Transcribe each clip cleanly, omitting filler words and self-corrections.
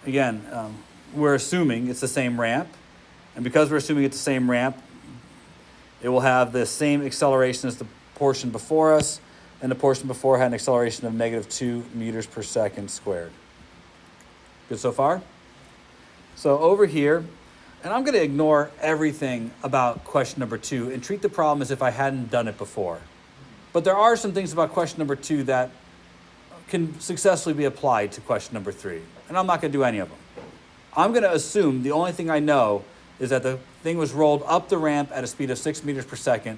again, we're assuming it's the same ramp. And because we're assuming it's the same ramp, it will have the same acceleration as the portion before us, and the portion before had an acceleration of negative 2 meters per second squared. Good so far? So over here, and I'm going to ignore everything about question number 2 and treat the problem as if I hadn't done it before. But there are some things about question number 2 that can successfully be applied to question number 3. And I'm not going to do any of them. I'm going to assume the only thing I know is that the thing was rolled up the ramp at a speed of 6 meters per second,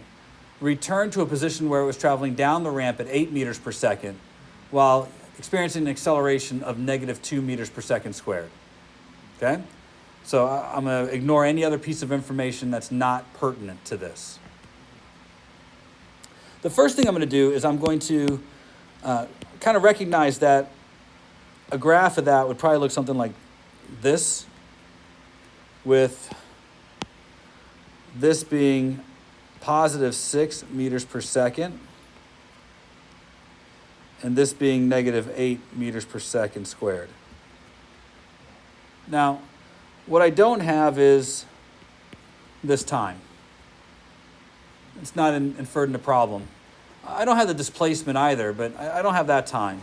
returned to a position where it was traveling down the ramp at 8 meters per second, while experiencing an acceleration of negative 2 meters per second squared. Okay? So I'm going to ignore any other piece of information that's not pertinent to this. The first thing I'm going to do is I'm going to kind of recognize that a graph of that would probably look something like this, with this being positive 6 meters per second, and this being negative 8 meters per second squared. Now, what I don't have is this time. It's not inferred in the problem. I don't have the displacement either, but I don't have that time.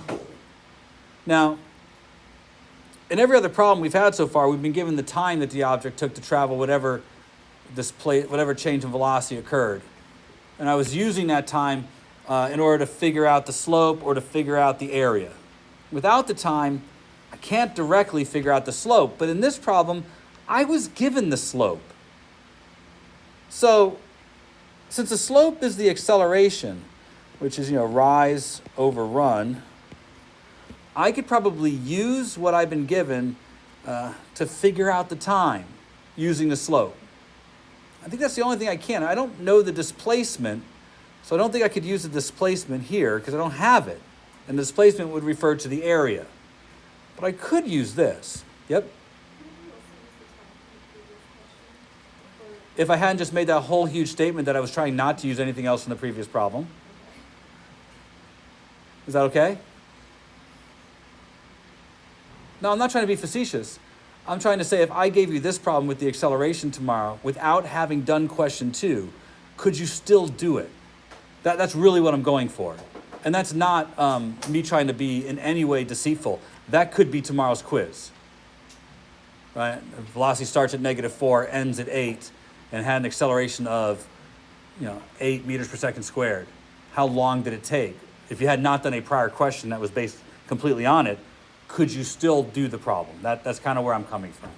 Now, in every other problem we've had so far, we've been given the time that the object took to travel whatever change in velocity occurred. And I was using that time in order to figure out the slope or to figure out the area. Without the time, I can't directly figure out the slope. But in this problem, I was given the slope. So, since the slope is the acceleration, which is, rise over run, I could probably use what I've been given to figure out the time using the slope. I think that's the only thing I can. I don't know the displacement, so I don't think I could use the displacement here because I don't have it. And the displacement would refer to the area. But I could use this. Yep. If I hadn't just made that whole huge statement that I was trying not to use anything else in the previous problem. Is that okay? No, I'm not trying to be facetious. I'm trying to say if I gave you this problem with the acceleration tomorrow without having done question 2, could you still do it? That's really what I'm going for. And that's not me trying to be in any way deceitful. That could be tomorrow's quiz. Right? Velocity starts at negative 4, ends at 8, and had an acceleration of 8 meters per second squared. How long did it take? If you had not done a prior question that was based completely on it, could you still do the problem? That's kind of where I'm coming from.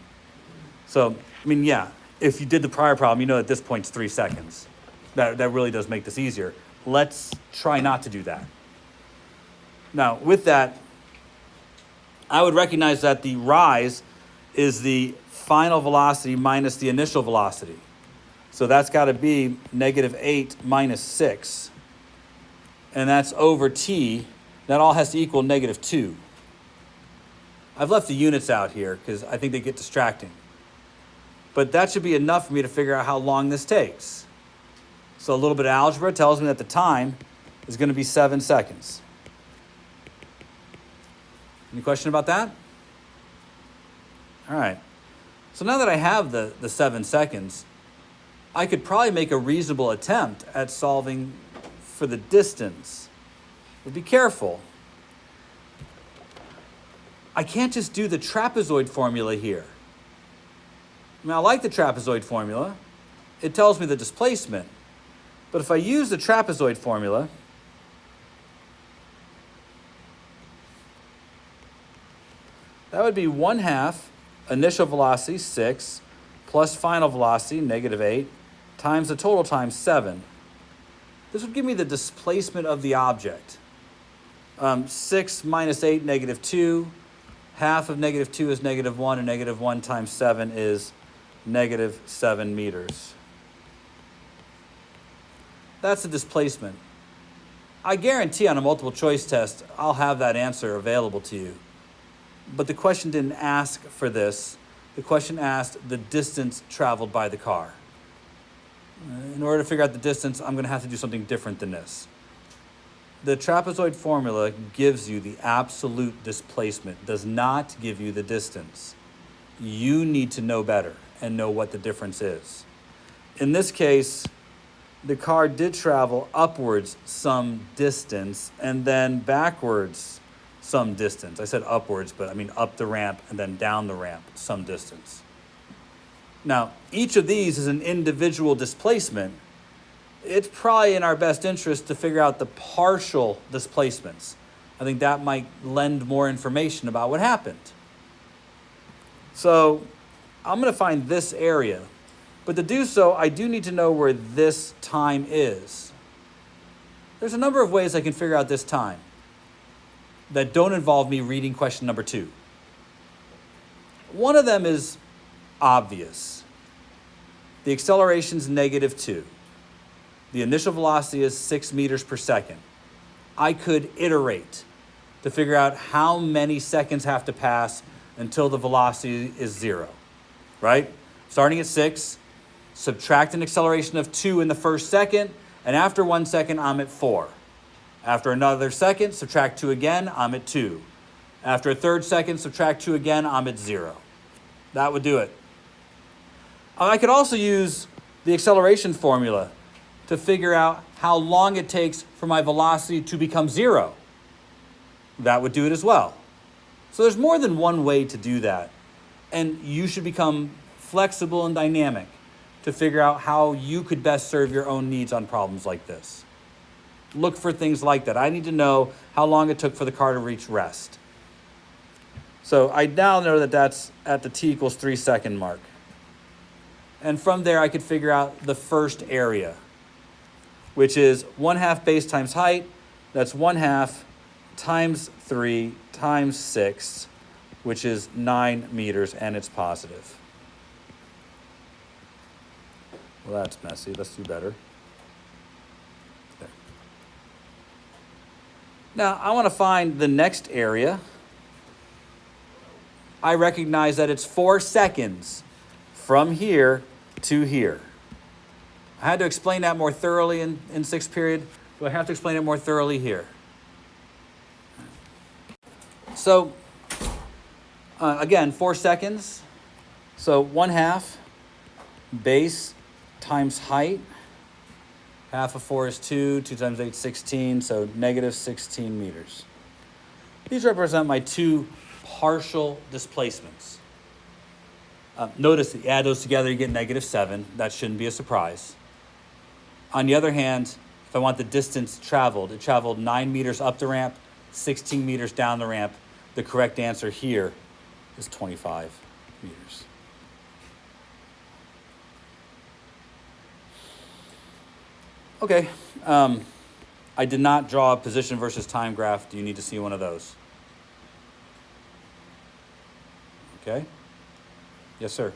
So, if you did the prior problem, at this point it's 3 seconds. That really does make this easier. Let's try not to do that. Now, with that, I would recognize that the rise is the final velocity minus the initial velocity. So that's got to be negative 8 minus 6. And that's over t. That all has to equal negative 2. I've left the units out here because I think they get distracting. But that should be enough for me to figure out how long this takes. So a little bit of algebra tells me that the time is going to be 7 seconds. Any question about that? All right. So now that I have the 7 seconds, I could probably make a reasonable attempt at solving for the distance. But be careful. I can't just do the trapezoid formula here. I like the trapezoid formula. It tells me the displacement. But if I use the trapezoid formula, that would be 1/2 initial velocity, 6, plus final velocity, negative 8, times the total times 7. This would give me the displacement of the object. 6 minus 8, negative 2. Half of negative 2 is negative 1, and negative 1 times 7 is negative 7 meters. That's the displacement. I guarantee on a multiple choice test, I'll have that answer available to you. But the question didn't ask for this. The question asked the distance traveled by the car. In order to figure out the distance, I'm going to have to do something different than this. the trapezoid formula gives you the absolute displacement, does not give you the distance. You need to know better and know what the difference is. In this case, the car did travel upwards some distance and then backwards some distance. I said upwards, but I mean up the ramp and then down the ramp some distance. Now, each of these is an individual displacement. It's probably in our best interest to figure out the partial displacements. I think that might lend more information about what happened. So I'm going to find this area. But to do so, I do need to know where this time is. There's a number of ways I can figure out this time that don't involve me reading question number 2. One of them is obvious. The acceleration is -2. The initial velocity is 6 meters per second. I could iterate to figure out how many seconds have to pass until the velocity is 0, right? Starting at 6, subtract an acceleration of 2 in the first second, and after 1 second, I'm at 4. After another second, subtract 2 again, I'm at 2. After a third second, subtract 2 again, I'm at 0. That would do it. I could also use the acceleration formula to figure out how long it takes for my velocity to become 0. That would do it as well. So there's more than one way to do that. And you should become flexible and dynamic to figure out how you could best serve your own needs on problems like this. Look for things like that. I need to know how long it took for the car to reach rest. So I now know that that's at the t=3 second mark. And from there, I could figure out the first area, which is 1/2 base times height. That's 1/2 times 3 times 6, which is 9 meters, and it's positive. Well, that's messy. Let's do better. There. Now, I want to find the next area. I recognize that it's 4 seconds from here to here. I had to explain that more thoroughly in 6th period. Do I have to explain it more thoroughly here? So, again, 4 seconds. So 1/2 base times height. Half of 4 is 2. 2 times 8 is 16. So -16 meters. These represent my 2 partial displacements. Notice that you add those together, you get -7. That shouldn't be a surprise. On the other hand, if I want the distance traveled, it traveled 9 meters up the ramp, 16 meters down the ramp. The correct answer here is 25 meters. Okay, I did not draw a position versus time graph. Do you need to see one of those? Okay. Yes, sir. Are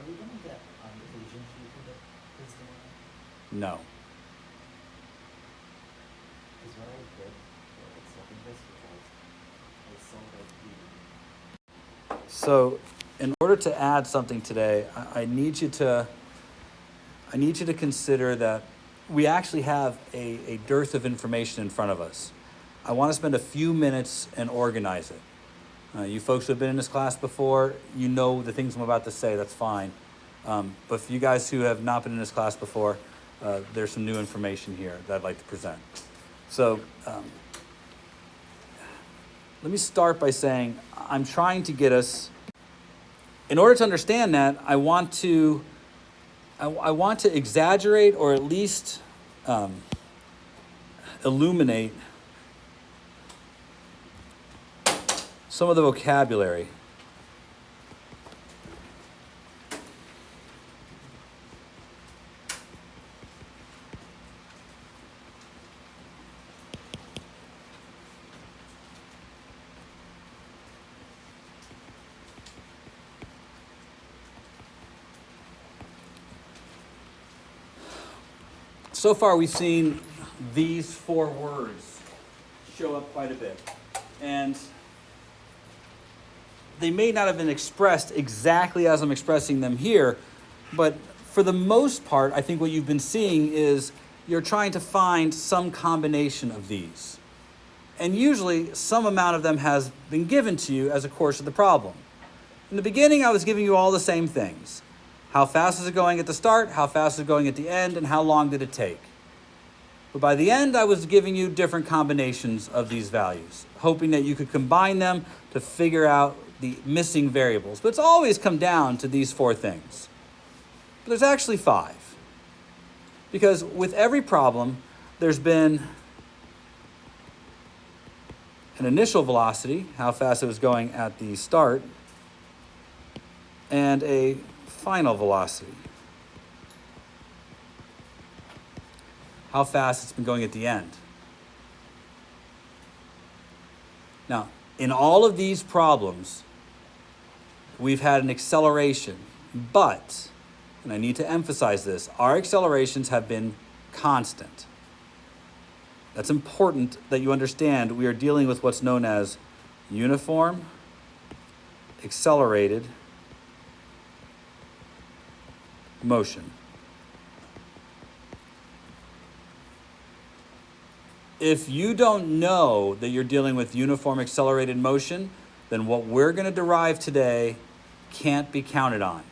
we going to get the Asian key for this one? No. Because what I did was solving this because I saw that So, in order to add something today, I need you to consider that we actually have a dearth of information in front of us. I want to spend a few minutes and organize it. You folks who have been in this class before, you know the things I'm about to say, that's fine. But for you guys who have not been in this class before, there's some new information here that I'd like to present. So let me start by saying I'm trying to get us, in order to understand that, I want to exaggerate or at least illuminate some of the vocabulary. So far, we've seen these 4 words show up quite a bit. And they may not have been expressed exactly as I'm expressing them here, but for the most part, I think what you've been seeing is you're trying to find some combination of these. And usually some amount of them has been given to you as a course of the problem. In the beginning, I was giving you all the same things. How fast is it going at the start? How fast is it going at the end? And how long did it take? But by the end, I was giving you different combinations of these values, hoping that you could combine them to figure out the missing variables. But it's always come down to these 4 things. But there's actually 5. Because with every problem, there's been an initial velocity, how fast it was going at the start, and a final velocity, how fast it's been going at the end. Now, in all of these problems, we've had an acceleration, but, and I need to emphasize this, our accelerations have been constant. That's important that you understand we are dealing with what's known as uniform accelerated motion. If you don't know that you're dealing with uniform accelerated motion, then what we're going to derive today can't be counted on.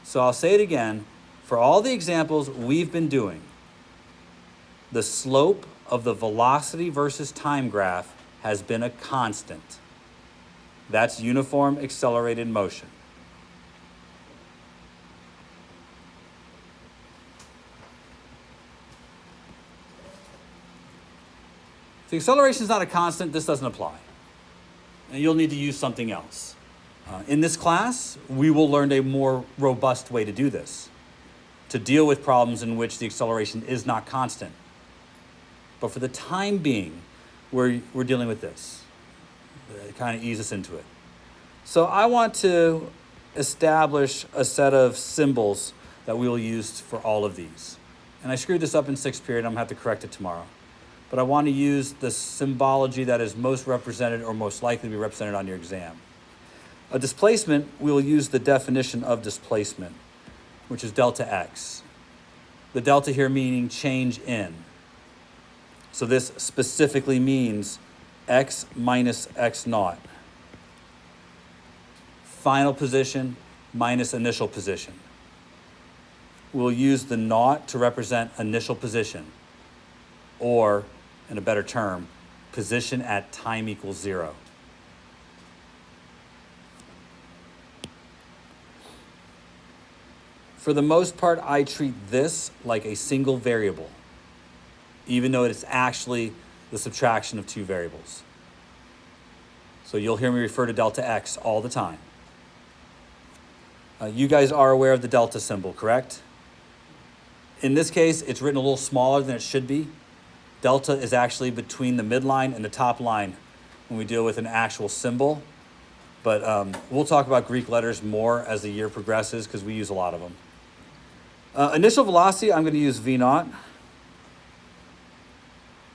So I'll say it again. For all the examples we've been doing, the slope of the velocity versus time graph has been a constant. That's uniform accelerated motion. If the acceleration is not a constant, this doesn't apply. And you'll need to use something else. In this class, we will learn a more robust way to do this, to deal with problems in which the acceleration is not constant. But for the time being, we're dealing with this. It kind of eases us into it. So I want to establish a set of symbols that we will use for all of these. And I screwed this up in 6th period. I'm going to have to correct it tomorrow. But I want to use the symbology that is most represented or most likely to be represented on your exam. A displacement, we will use the definition of displacement, which is delta x. The delta here meaning change in. So this specifically means x minus x naught. Final position minus initial position. We'll use the naught to represent initial position, or, in a better term, position at time equals 0. For the most part, I treat this like a single variable, even though it's actually the subtraction of 2 variables. So you'll hear me refer to delta x all the time. You guys are aware of the delta symbol, correct? In this case, it's written a little smaller than it should be. Delta is actually between the midline and the top line when we deal with an actual symbol. But we'll talk about Greek letters more as the year progresses because we use a lot of them. Initial velocity, I'm going to use V naught.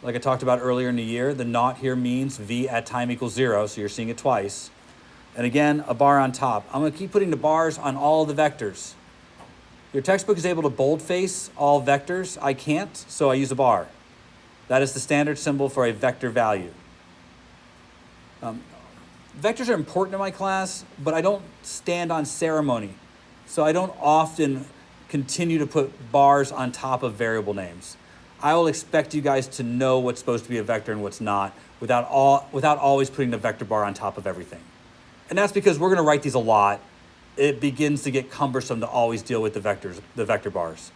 Like I talked about earlier in the year, the naught here means V at time equals 0, so you're seeing it twice. And again, a bar on top. I'm going to keep putting the bars on all the vectors. Your textbook is able to boldface all vectors. I can't, so I use a bar. That is the standard symbol for a vector value. Vectors are important in my class, but I don't stand on ceremony. So I don't often continue to put bars on top of variable names. I will expect you guys to know what's supposed to be a vector and what's not without always putting the vector bar on top of everything. And that's because we're going to write these a lot. It begins to get cumbersome to always deal with the vector bars.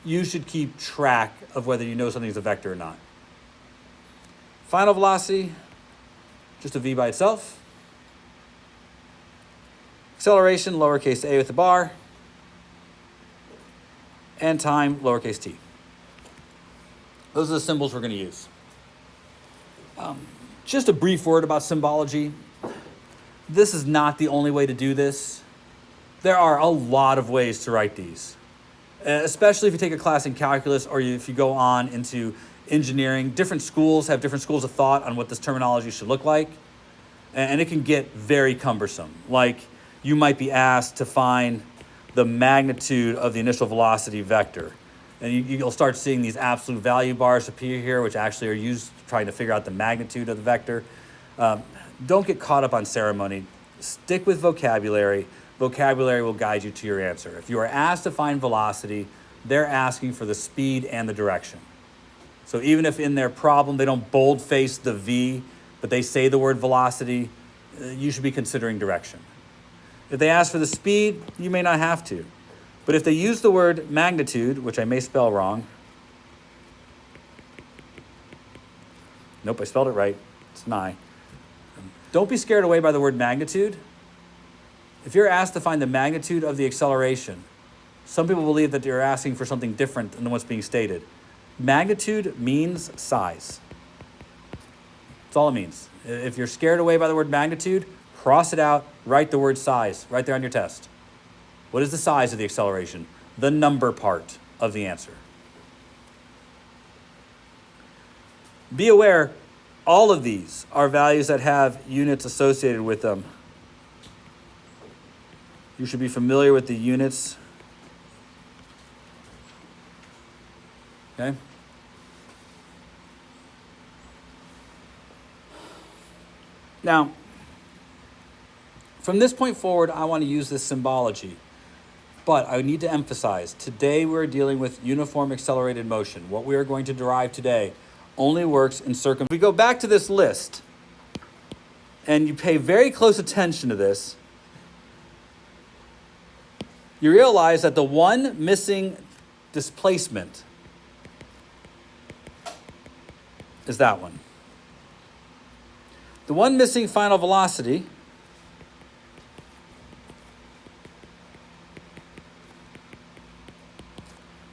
You should keep track of whether you know something is a vector or not. Final velocity, just a V by itself. Acceleration, lowercase a with the bar. And time, lowercase t. Those are the symbols we're going to use. Just a brief word about symbology. This is not the only way to do this. There are a lot of ways to write these, especially if you take a class in calculus or if you go on into engineering. Different schools have different schools of thought on what this terminology should look like, and it can get very cumbersome. Like, you might be asked to find the magnitude of the initial velocity vector. And you'll start seeing these absolute value bars appear here, which actually are used trying to figure out the magnitude of the vector. Don't get caught up on ceremony. Stick with vocabulary. Vocabulary will guide you to your answer. If you are asked to find velocity, they're asking for the speed and the direction. So even if in their problem they don't boldface the V, but they say the word velocity, you should be considering direction. If they ask for the speed, you may not have to. But if they use the word magnitude, which I may spell wrong. Nope, I spelled it right. It's an I. Don't be scared away by the word magnitude. If you're asked to find the magnitude of the acceleration, some people believe that you're asking for something different than what's being stated. Magnitude means size. That's all it means. If you're scared away by the word magnitude, cross it out, write the word size right there on your test. What is the size of the acceleration? The number part of the answer. Be aware, all of these are values that have units associated with them. You should be familiar with the units. Okay? Now, from this point forward, I want to use this symbology. But I need to emphasize, today we're dealing with uniform accelerated motion. What we are going to derive today only works in If we go back to this list, and you pay very close attention to this, you realize that the one missing displacement is that one. The one missing final velocity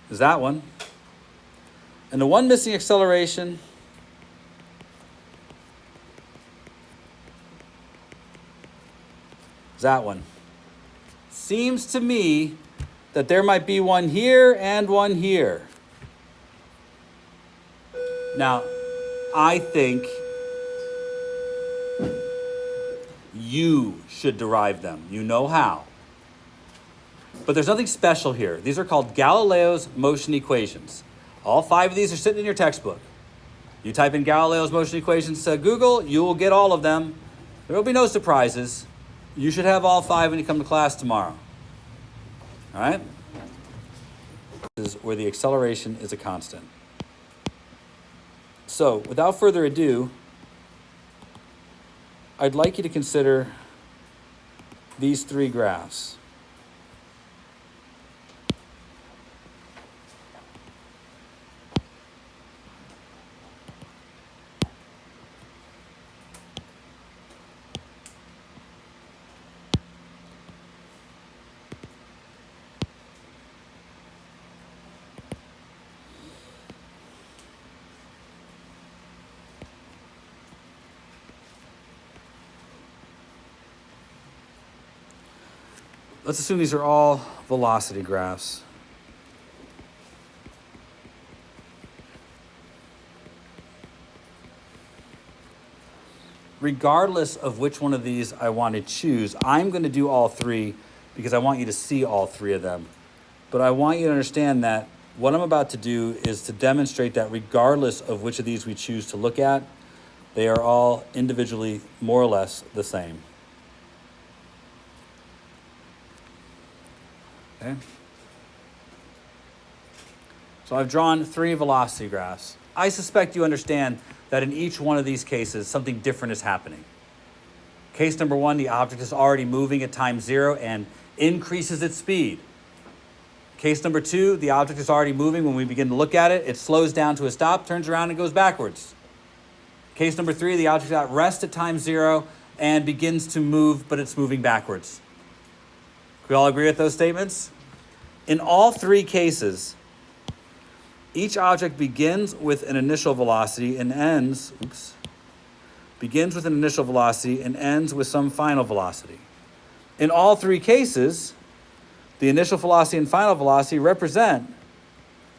is that one. And the one missing acceleration is that one. Seems to me that there might be one here and one here. Now, I think you should derive them. You know how. But there's nothing special here. These are called Galileo's motion equations. All 5 of these are sitting in your textbook. You type in Galileo's motion equations to Google, you will get all of them. There will be no surprises. You should have all 5 when you come to class tomorrow. All right? This is where the acceleration is a constant. So, without further ado, I'd like you to consider these 3 graphs. Let's assume these are all velocity graphs. Regardless of which one of these I want to choose, I'm going to do all 3 because I want you to see all 3 of them. But I want you to understand that what I'm about to do is to demonstrate that regardless of which of these we choose to look at, they are all individually more or less the same. Okay. So I've drawn 3 velocity graphs. I suspect you understand that in each one of these cases, something different is happening. Case number 1, the object is already moving at time 0 and increases its speed. Case number 2, the object is already moving. When we begin to look at it, it slows down to a stop, turns around, and goes backwards. Case number 3, the object is at rest at time 0 and begins to move, but it's moving backwards. Can we all agree with those statements? In all 3 cases, each object begins with an initial velocity and ends with some final velocity. In all 3 cases, the initial velocity and final velocity represent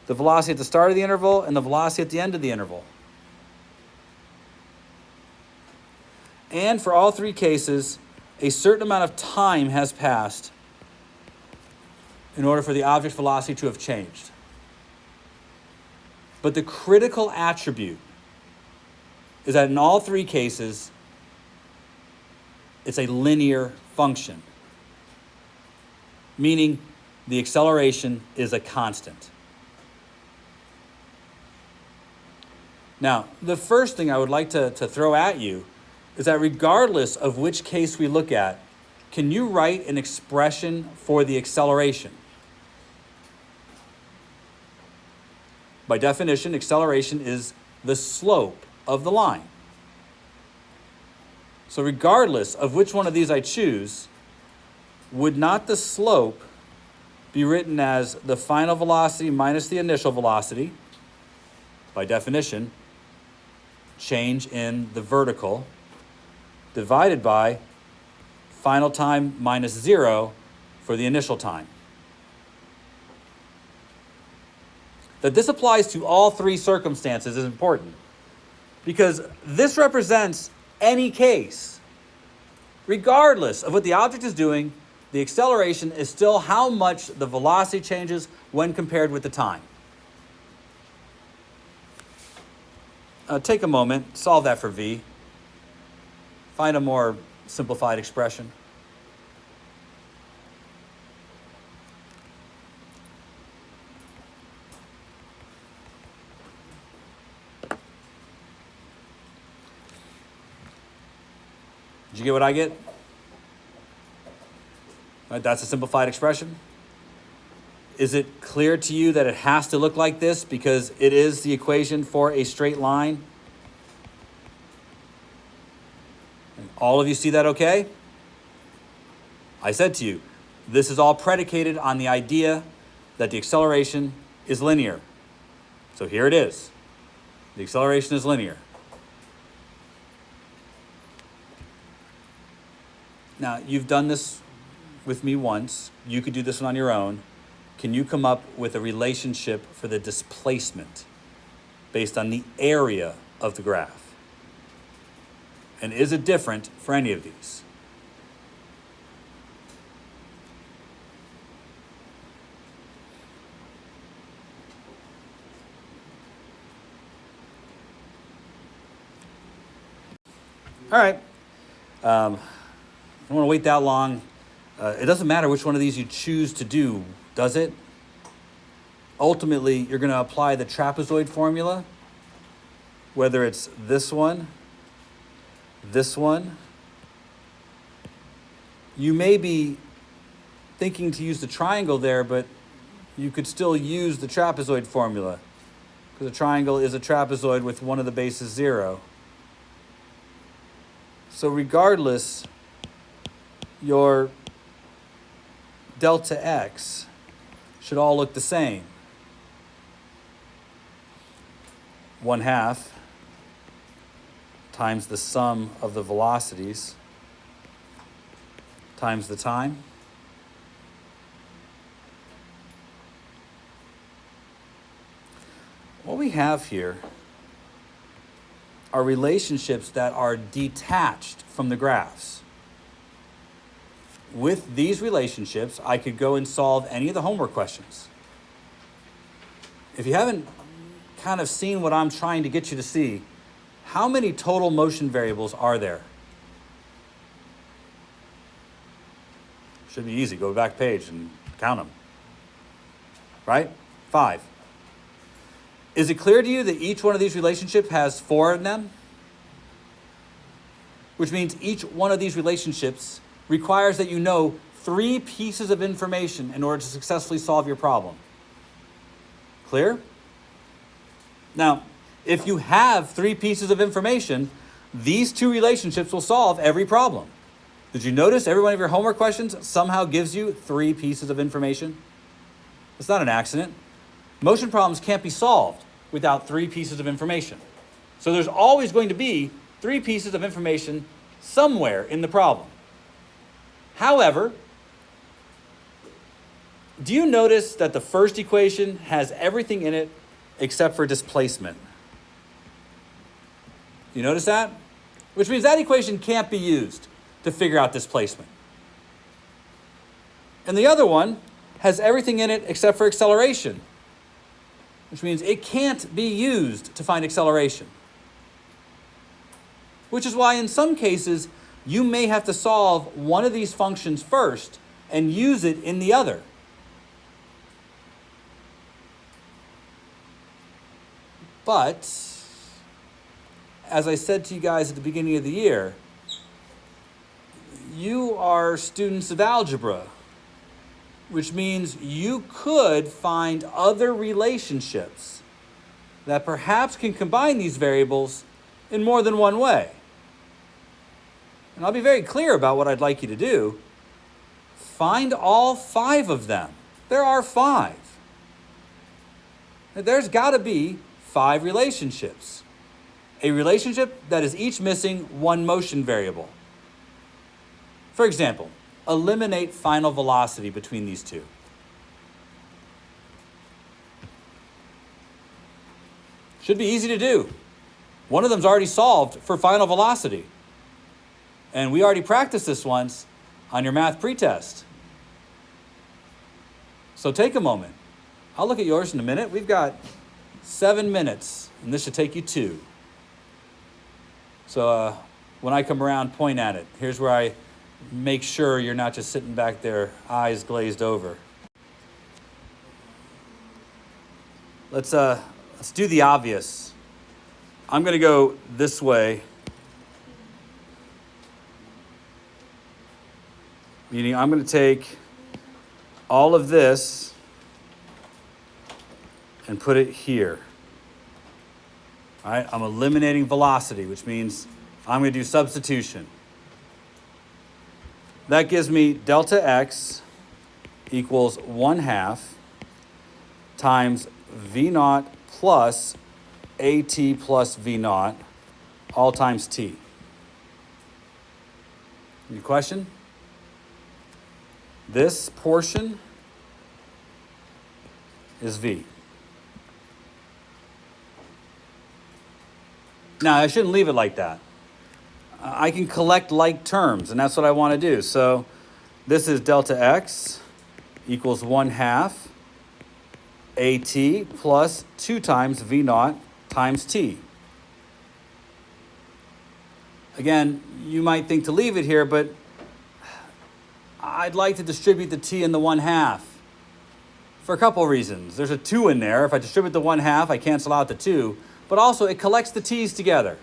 the velocity at the start of the interval and the velocity at the end of the interval. And for all 3 cases, a certain amount of time has passed in order for the object velocity to have changed. But the critical attribute is that in all three cases, it's a linear function, meaning the acceleration is a constant. Now, the first thing I would like to throw at you is that regardless of which case we look at, can you write an expression for the acceleration? By definition, acceleration is the slope of the line. So regardless of which one of these I choose, would not the slope be written as the final velocity minus the initial velocity? By definition, change in the vertical divided by final time minus 0 for the initial time. That this applies to all three circumstances is important because this represents any case. Regardless of what the object is doing, the acceleration is still how much the velocity changes when compared with the time. Take a moment, solve that for v. Find a more simplified expression. Did you get what I get? Right, that's a simplified expression. Is it clear to you that it has to look like this because it is the equation for a straight line? And all of you see that okay? I said to you, this is all predicated on the idea that the acceleration is linear. So here it is. The acceleration is linear. Now, you've done this with me once. You could do this one on your own. Can you come up with a relationship for the displacement based on the area of the graph? And is it different for any of these? All right. I don't want to wait that long. It doesn't matter which one of these you choose to do, does it? Ultimately, you're going to apply the trapezoid formula, whether it's this one. You may be thinking to use the triangle there, but you could still use the trapezoid formula because a triangle is a trapezoid with one of the bases 0. So regardless, your delta x should all look the same. 1/2 times the sum of the velocities times the time. What we have here are relationships that are detached from the graphs. With these relationships, I could go and solve any of the homework questions. If you haven't kind of seen what I'm trying to get you to see, how many total motion variables are there? Should be easy. Go back page and count them. Right? 5. Is it clear to you that each one of these relationships has 4 in them? Which means each one of these relationships requires that you know 3 pieces of information in order to successfully solve your problem. Clear? Now, if you have 3 pieces of information, these 2 relationships will solve every problem. Did you notice every one of your homework questions somehow gives you 3 pieces of information? It's not an accident. Motion problems can't be solved without 3 pieces of information. So there's always going to be 3 pieces of information somewhere in the problem. However, do you notice that the first equation has everything in it except for displacement? You notice that? Which means that equation can't be used to figure out displacement. And the other one has everything in it except for acceleration. which means it can't be used to find acceleration. Which is why in some cases, you may have to solve one of these functions first and use it in the other. But, as I said to you guys at the beginning of the year, you are students of algebra, which means you could find other relationships that perhaps can combine these variables in more than one way. And I'll be very clear about what I'd like you to do. Find all 5 of them. There are 5. There's got to be 5 relationships. A relationship that is each missing one motion variable. For example, eliminate final velocity between these two. Should be easy to do. One of them's already solved for final velocity. And we already practiced this once on your math pretest. So take a moment. I'll look at yours in a minute. We've got 7 minutes, and this should take you 2. So when I come around, point at it. Here's where I make sure you're not just sitting back there, eyes glazed over. Let's do the obvious. I'm going to go this way. Meaning I'm going to take all of this and put it here. All right, I'm eliminating velocity, which means I'm going to do substitution. That gives me delta x equals 1/2 times v naught plus at plus v naught, all times t. Any question? This portion is v. Now, I shouldn't leave it like that. I can collect like terms, and that's what I want to do. So this is delta x equals 1/2 at plus 2 times v naught times t. Again, you might think to leave it here, but I'd like to distribute the t in the 1/2 for a couple of reasons. There's a 2 in there. If I distribute the 1/2, I cancel out the 2, but also it collects the t's together.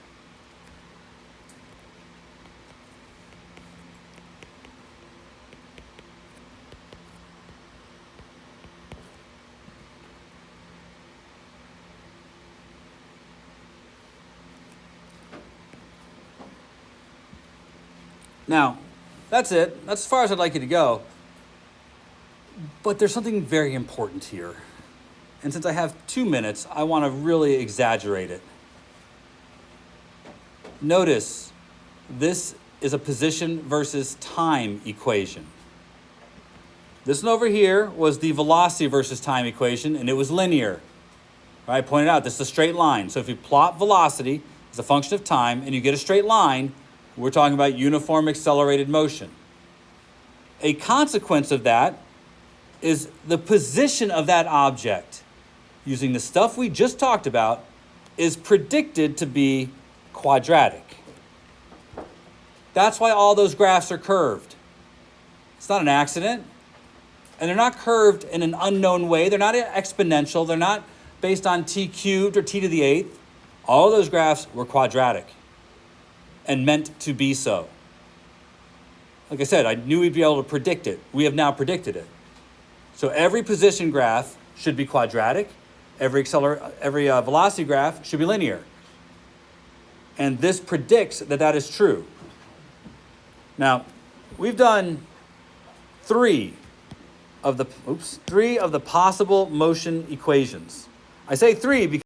Now, that's it. That's as far as I'd like you to go. But there's something very important here. And since I have 2 minutes, I want to really exaggerate it. Notice, this is a position versus time equation. This one over here was the velocity versus time equation, and it was linear. Right? I pointed out, this is a straight line. So if you plot velocity as a function of time, and you get a straight line, we're talking about uniform accelerated motion. A consequence of that is the position of that object, using the stuff we just talked about, is predicted to be quadratic. That's why all those graphs are curved. It's not an accident. And they're not curved in an unknown way. They're not exponential. They're not based on t cubed or t to the 8th. All those graphs were quadratic and meant to be so. Like I said, I knew we'd be able to predict it. We have now predicted it. So every position graph should be quadratic. Every velocity graph should be linear. And this predicts that that is true. Now, we've done 3 of the possible motion equations. I say 3 because